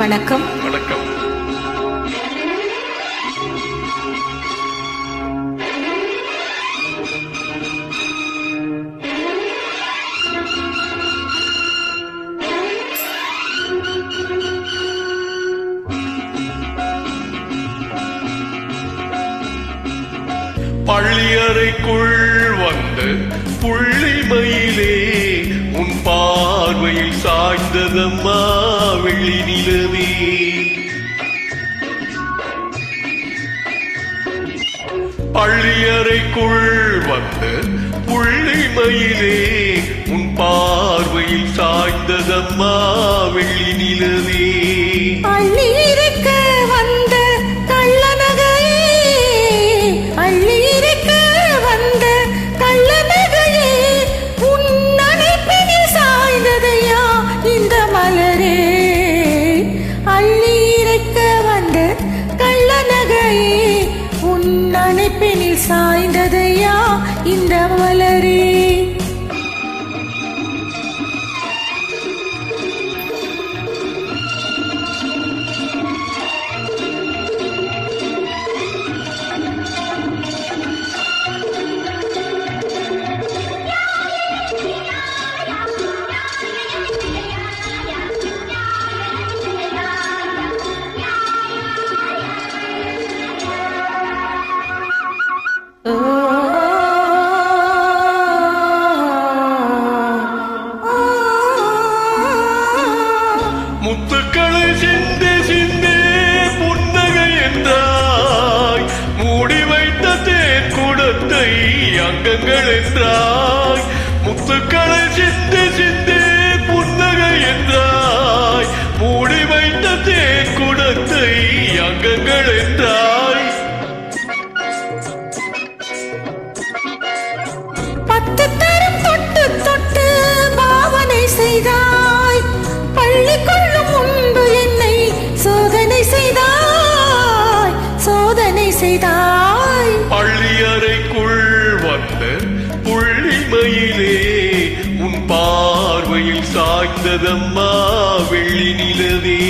வணக்கம். வணக்கம். பள்ளியறைக்குள் வந்து புள்ளிமயிலே உன் பார்வையில் சாய்ந்ததம்மா வெள்ளி நிலவே. பள்ளியறைக்குள் வந்து புள்ளிமயிலே உன் பார்வையில் சாய்ந்ததம்மா வெள்ளி நிலவே. அள்ளி இருக்க வந்த கள்ள நகையே, அள்ளி இருக்க வந்த கள்ள நகையே, உன் அணைப்பினில் சாய்ந்ததையா இந்த மலரே. அள்ளி இருக்க வந்த கள்ள நகையே, உன் அணைப்பினில் சாய்ந்ததையா இந்த மலரே. முத்துக்களை சிந்தி சிந்தி புன்னகை என்றாய், மூடி வைத்த தேன் குடத்தை அங்கங்கள் என்றாய். முத்துக்களை சிந்தி சிந்தி புன்னகை என்றாய், மூடி வைத்த தேன் குடத்தை அங்கங்கள் என்றாய். பத்து தரம் தொட்டு தொட்டு பாவனை செய்தாய், பள்ளி கொள்ளும் முன்பு என்னை சோதனை செய்தாய், சோதனை செய்தாய். பள்ளியறைக்குள் வந்த புள்ளிமயிலே உன் பார்வையில் சாய்ந்ததம்மா வெள்ளி நிலவே.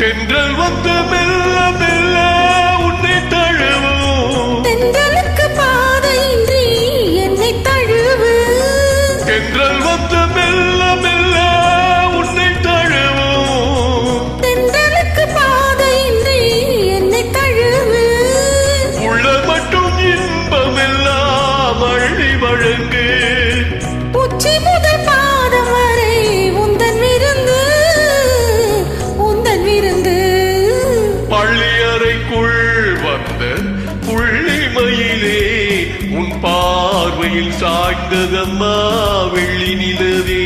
தென்றல் வந்து மெல்ல மெல்ல உன்னை தழுவும், தென்றலுக்கு பாதையின்றி என்னை தழுவு. தென்றல் வந்து மெல்ல மெல்ல உன்னை தழுவும், தென்றலுக்கு பாதையின்றி என்னை தழுவு. உள்ள மட்டும் இன்பமெல்லாம் அள்ளி வழங்கு. உச்சி முதல் பாதம் வரை உந்தன் விருந்து, உந்தன் விருந்து. பள்ளியறைக்குள் வந்த புள்ளிமயிலே உன் பார்வையில் சாய்ந்ததம்மா வெள்ளி நிலவே.